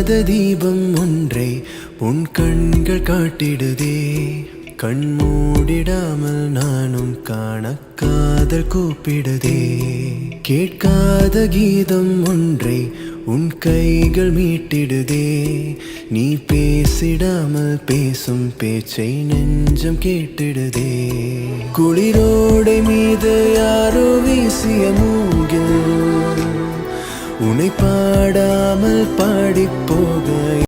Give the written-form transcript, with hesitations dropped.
ஏற்காத தீபம் ஒன்றை உன் கண்கள் காட்டிடுதே. கண் மூடிடாமல் நானும் காண காதல் கூப்பிடுதே. கேட்காத கீதம் ஒன்றை உன் கைகள் மீட்டிடுதே. நீ பேசிடாமல் பேசும் பேச்சை நெஞ்சம் கேட்டிடுதே. குளிரோடை மீது யாரோ வீசிய மூங்கில் உன்னை பாடாமல் பாடி போக